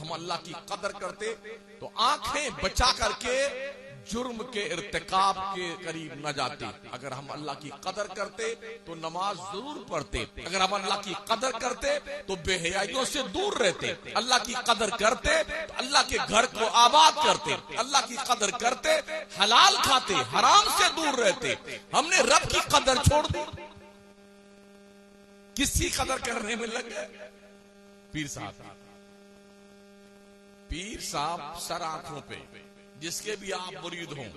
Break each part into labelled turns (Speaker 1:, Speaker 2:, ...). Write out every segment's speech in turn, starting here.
Speaker 1: हम अल्लाह की कदर करते तो आंखें बचा करके जुर्म के इर्तिकाब के करीब न जाते। अगर हम अल्लाह की कदर करते तो नमाज जरूर पढ़ते। अगर हम अल्लाह की कदर करते तो बेहयाइयों से दूर रहते। अल्लाह की कदर करते तो अल्लाह के घर को आबाद करते। अल्लाह की कदर करते हलाल खाते, हराम से दूर रहते। हमने रब की कदर छोड़ दी, किसी कदर करने में लग गए। पीर साहब सर आंखों पे, जिसके भी आप मुरीद हों,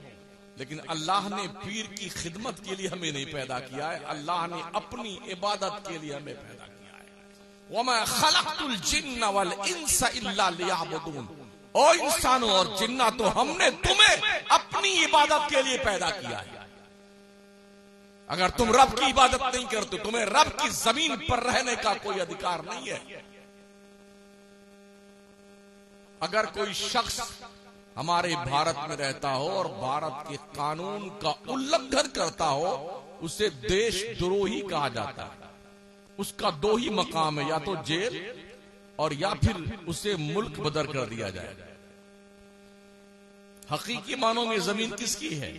Speaker 1: लेकिन अल्लाह ने पीर की खिदमत के लिए हमें नहीं पैदा किया है, अल्लाह ने अपनी इबादत के लिए हमें पैदा किया है। वमा खलक़तुल जिन्ना वल इंसा इल्ला लियअबुदून। ओ इंसानों और जिन्ना, तो हमने तुम्हें अपनी इबादत के लिए पैदा किया है। अगर तुम रब की इबादत नहीं करते, तुम्हें रब की जमीन पर रहने का कोई अधिकार नहीं है। अगर कोई शख्स हमारे भारत में रहता हो और भारत के कानून का उल्लंघन करता हो, उसे देशद्रोही कहा जाता है। उसका दो ही मकाम है, या तो जेल और या फिर उसे मुल्क बदर कर दिया जाए। हकीकी मानों में जमीन किसकी है?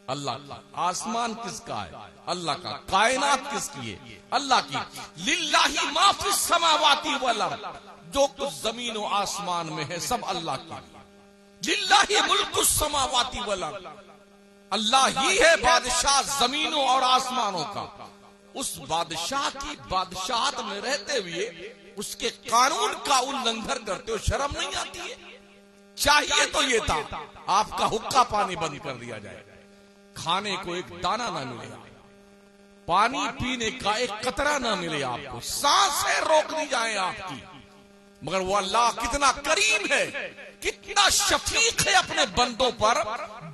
Speaker 1: अल्लाह की। आसमान किसका है? अल्लाह का। कायनात किसकी है? अल्लाह की। लिल्लाही मा फिस समावाति वल अर्द। जो कुछ जमीन और आसमान में है सब अल्लाह की। लिल्लाही मुल्कुस समावाति वल अर्द। अल्लाह ही है बादशाह जमीनों और आसमानों का। उस बादशाह की बादशाहत में रहते हुए उसके कानून का उल्लंघन करते हो शर्म नहीं आती है? चाहिए तो ये था आपका हुक्का पानी बंद कर दिया जाए, खाने को एक दाना ना मिले, पानी पीने का एक कतरा ना मिले, आपको सांसें रोक दी जाए आपकी। मगर वो अल्लाह कितना करीम है, कितना शफीक है अपने बंदों पर।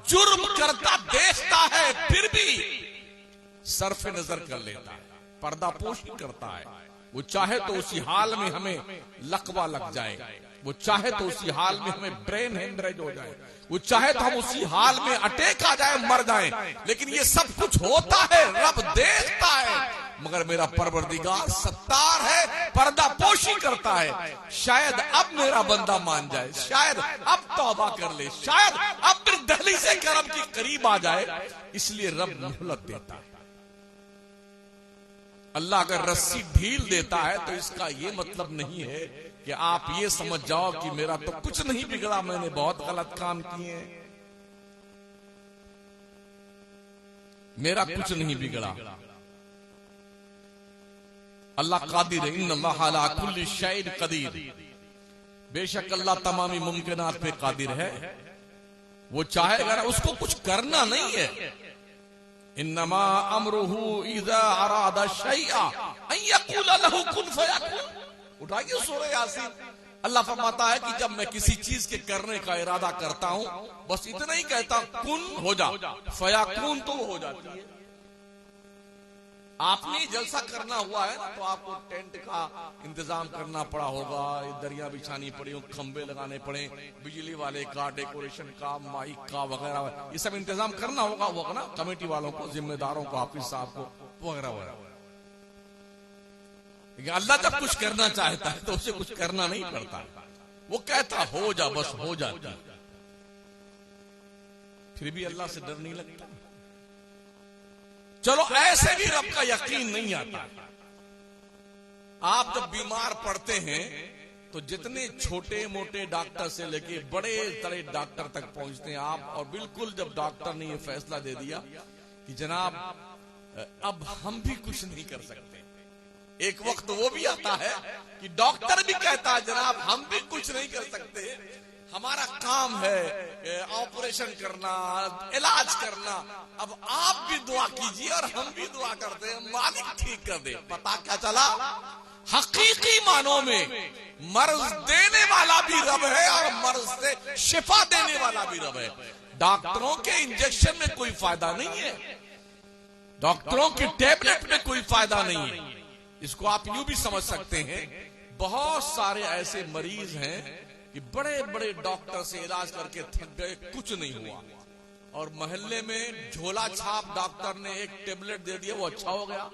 Speaker 1: जुर्म करता देखता है फिर भी सरफे नजर कर लेता है, पर्दापोशी करता है। वो चाहे तो उसी हाल में हमें लकवा लग जाए, वो चाहे तो उसी हाल में हमें ब्रेन हेमरेज हो जाए, वो चाहे तो हम उसी हाल में अटैक आ जाए, मर जाए, लेकिन ये सब कुछ होता है, रब देखता है। मगर मेरा परवरदिगार सत्तार है, पर्दापोशी करता है। शायद अब मेरा बंदा मान जाए, शायद अब तौबा कर ले, शायद अब फिर दहली से करम के करीब आ जाए, इसलिए रब मोहलत देता है। अल्लाह अगर रस्सी ढील देता है तो इसका ये मतलब नहीं है कि आप ये समझ जाओ कि मेरा तो कुछ नहीं बिगड़ा, मैंने बहुत गलत काम किए हैं, मेरा कुछ नहीं बिगड़ा। अल्लाह कादिर है, इन्नल्लाह अला कुल्ली शैइन कदीर। बेशक अल्लाह तमामी मुमकिनात पे कादिर है। वो चाहे अगर उसको कुछ करना नहीं है, इन्नमा अमरुहु इज़ा अरादा शैआ अन यक़ूल लहू कुन फयकुन। उठाइए सूरह यासीन। अल्लाह फरमाता है कि जब मैं किसी चीज के करने का इरादा करता हूं, बस इतना ही कहता कुन हो जा, फयकुन तो हो जाती है। आपने जलसा करना हुआ है ना, तो आपको टेंट का इंतजाम करना पड़ा होगा, दरिया बिछानी पड़ी हो, खंबे लगाने पड़े, बिजली वाले का, डेकोरेशन का, माइक का वगैरह, ये सब इंतजाम करना होगा वो ना, कमेटी वालों को, जिम्मेदारों को, हाफिज साहब को वगैरह वगैरह। लेकिन अल्लाह जब कुछ करना चाहता है तो उसे कुछ करना नहीं पड़ता, वो कहता हो जा, बस हो जाती। फिर भी अल्लाह से डर नहीं लगता। चलो ऐसे भी रब का यकीन नहीं आता। आप जब बीमार पड़ते हैं तो जितने छोटे मोटे डॉक्टर से लेके बड़े बड़े डॉक्टर तक पहुंचते हैं आप, और बिल्कुल जब डॉक्टर ने ये फैसला दे दिया कि जनाब अब हम भी कुछ नहीं कर सकते, एक वक्त वो भी आता है कि डॉक्टर भी कहता है जनाब हम भी कुछ नहीं कर सकते, हमारा काम है ऑपरेशन करना, इलाज करना, अब आप भी दुआ कीजिए और हम भी दुआ करते हैं, मालिक ठीक कर दे। पता क्या चला, हकीकी मानों में मर्ज देने वाला भी रब है और मर्ज से शिफा देने वाला भी रब है। डॉक्टरों के इंजेक्शन में कोई फायदा नहीं है, डॉक्टरों की टैबलेट में कोई फायदा नहीं है। इसको आप यूं भी समझ सकते हैं, बहुत सारे ऐसे मरीज हैं कि बड़े बड़े डॉक्टर से इलाज करके थक गए, कुछ नहीं हुआ, और मोहल्ले में झोला छाप डॉक्टर ने एक टेबलेट दे दिया, वो अच्छा हो गया।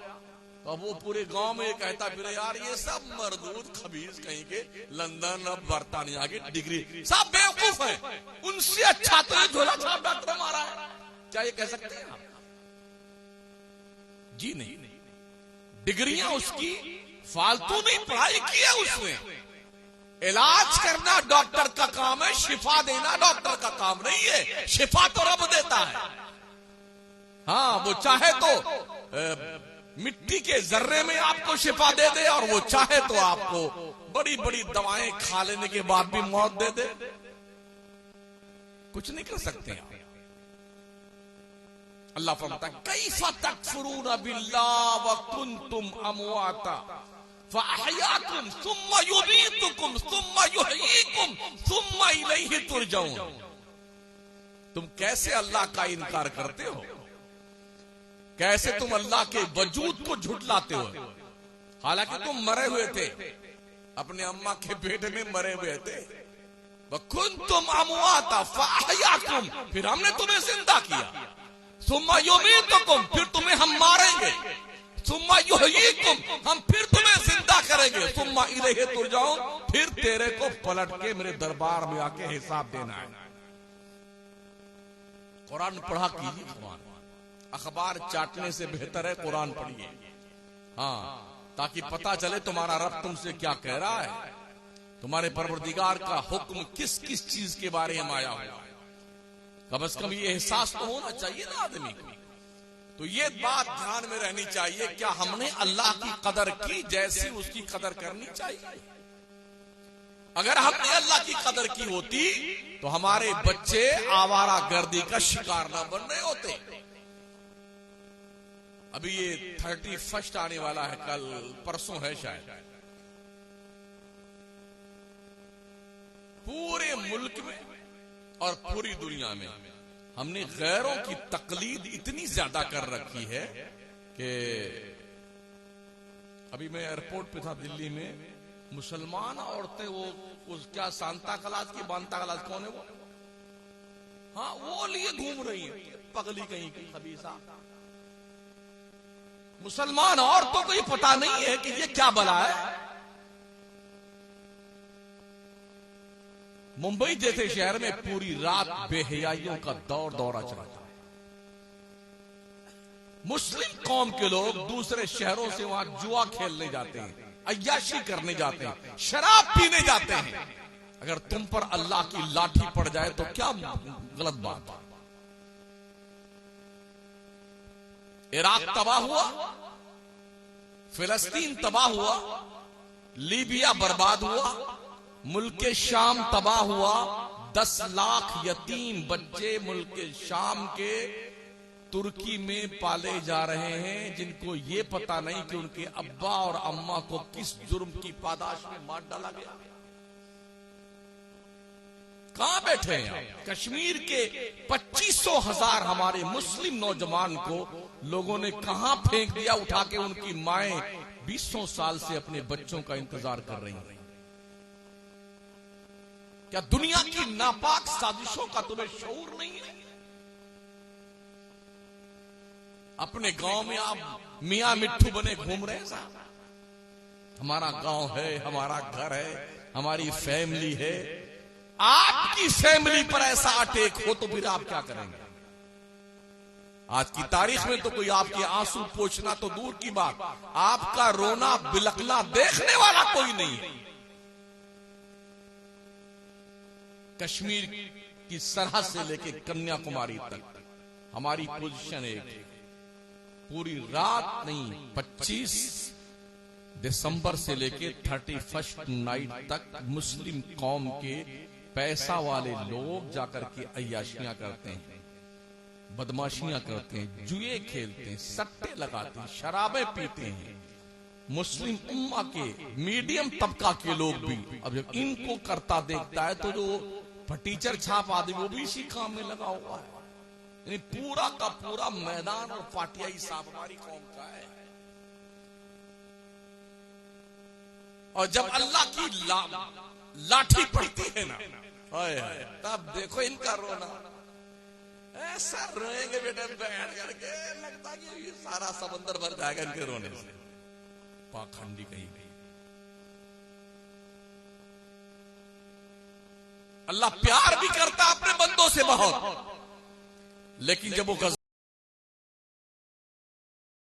Speaker 1: तो वो पूरे गांव में कहता फिर यार ये सब मरदूद खबीज कहीं के लंदन और बर्तानिया की डिग्री सब बेवकूफ है, उनसे अच्छा तो ये झोला छाप डॉक्टर मारा है। क्या ये कह सकते हैं आप? जी नहीं, डिग्रियां उसकी फालतू नहीं, पढ़ाई की है उसने। इलाज करना डॉक्टर का काम है, शिफा देना डॉक्टर का काम नहीं है। शिफा तो रब देता है। हाँ, वो चाहे तो मिट्टी के जर्रे में आपको शिफा दे दे, और वो चाहे तो आपको बड़ी बड़ी दवाएं खा लेने के बाद भी मौत दे दे। कुछ नहीं कर सकते आप। अल्लाह फरमाता है कैफा तकफुरून बिल्लाह व कुंतुम अमवाता फअहयाकुम सुम्मा युमीतुकुम सुम्मा युहयीकुम सुम्मा इलैहि तुरजऊन। तुम कैसे अल्लाह का इनकार करते हो, कैसे तुम अल्लाह के वजूद को झुठलाते हो, हालांकि तुम मरे हुए थे, अपने अम्मा के पेट में मरे हुए थे। वकुंतुम अमवाता फअहयाकुम, फिर हमने तुम्हें जिंदा किया। सुम्मा युमीतुकुम, फिर तुम्हें हम मारेंगे। सुम्मा युहयीकुम, हम फिर तुम्हें जिंदा करेंगे। सुम्मा इलैहि तुरजऊन, फिर तेरे को पलट के मेरे दरबार में आके हिसाब देना है। कुरान पढ़ा कीजिए। कुरान अखबार चाटने से बेहतर है कुरान पढ़िए। हाँ, ताकि पता चले तुम्हारा रब तुमसे क्या कह रहा है, तुम्हारे परवरदिगार का हुक्म किस किस चीज के बारे में आया हुआ। कम से कम ये एहसास तो होना चाहिए ना आदमी को। तो ये बात ध्यान में रहनी चाहिए, क्या हमने अल्लाह की कदर की जैसी उसकी कदर करनी चाहिए। अगर हमने अल्लाह की कदर की होती तो हमारे बच्चे आवारा गर्दी का शिकार न बन रहे होते। अभी ये 31 आने वाला है, कल परसों है शायद। पूरे मुल्क में और पूरी दुनिया में हमने गैरों की तकलीद इतनी ज्यादा कर रखी है कि अभी मैं एयरपोर्ट पे था दिल्ली में, मुसलमान औरतें वो उस क्या सांता क्लास की बांता क्लास कौन है वो, हाँ वो लिए घूम रही है, पगली कहीं की खबीसा। मुसलमान औरतों को ये पता नहीं है कि ये क्या बला है। मुंबई जैसे शहर में पूरी रात बेहयाइयों का दौरा चला था। मुस्लिम कौम के लोग दूसरे शहरों से वहां जुआ खेलने जाते हैं, अय्याशी करने जाते हैं, शराब पीने जाते हैं। अगर तुम पर अल्लाह की लाठी पड़ जाए तो क्या गलत बात है। इराक तबाह हुआ, फिलिस्तीन तबाह हुआ, लीबिया बर्बाद हुआ, मुल्क शाम तबाह हुआ। 10 लाख यतीम बच्चे मुल्क शाम के तुर्की में पाले जा रहे हैं, जिनको ये पता नहीं कि उनके अब्बा और अम्मा को किस जुर्म की पादाश में मार डाला गया। कहां बैठे हैं? कश्मीर के 25,000 हमारे मुस्लिम नौजवान को लोगों ने कहां फेंक दिया उठा के। उनकी माएं 20 साल से अपने बच्चों का इंतजार कर रही हैं। क्या दुनिया की नापाक साजिशों का तुम्हें शऊर नहीं है? अपने गांव में आप मियां मिट्ठू बने घूम रहे हैं साहब। हमारा गांव है, हमारा घर है, हमारी फैमिली है। आपकी फैमिली पर ऐसा अटैक हो तो फिर आप क्या करेंगे? आज की तारीख में तो कोई आपके आंसू पोंछना तो दूर की बात, आपका रोना बिलखना देखने वाला कोई नहीं है। कश्मीर की सरहद से लेकर कन्याकुमारी तक हमारी पोजीशन एक है। पूरी रात नहीं, 25 दिसंबर से लेकर 31 नाइट तक मुस्लिम कौम के पैसा वाले लोग जाकर के अय्याशियां करते हैं, बदमाशियां करते हैं, जुए खेलते हैं, सट्टे लगाते हैं, शराबें पीते हैं। मुस्लिम उम्मा के मीडियम तबका के लोग भी अब जब इनको करता देखता है तो जो फटीचर छाप आदमी वो भी इसी काम में लगा हुआ है। यानी पूरा का पूरा मैदान और पाटियाई साहब हमारी कौम का है। और जब अल्लाह की लाठी पड़ती है ना, तब देखो इनका रोना। ऐसा रोएंगे बेटा बैठ करके, लगता कि ये सारा समंदर भर जाएगा इनके रोने से। पाखंडी कही गई। अल्लाह प्यार भी करता अपने बंदों से बहुत, लेकिन जब वो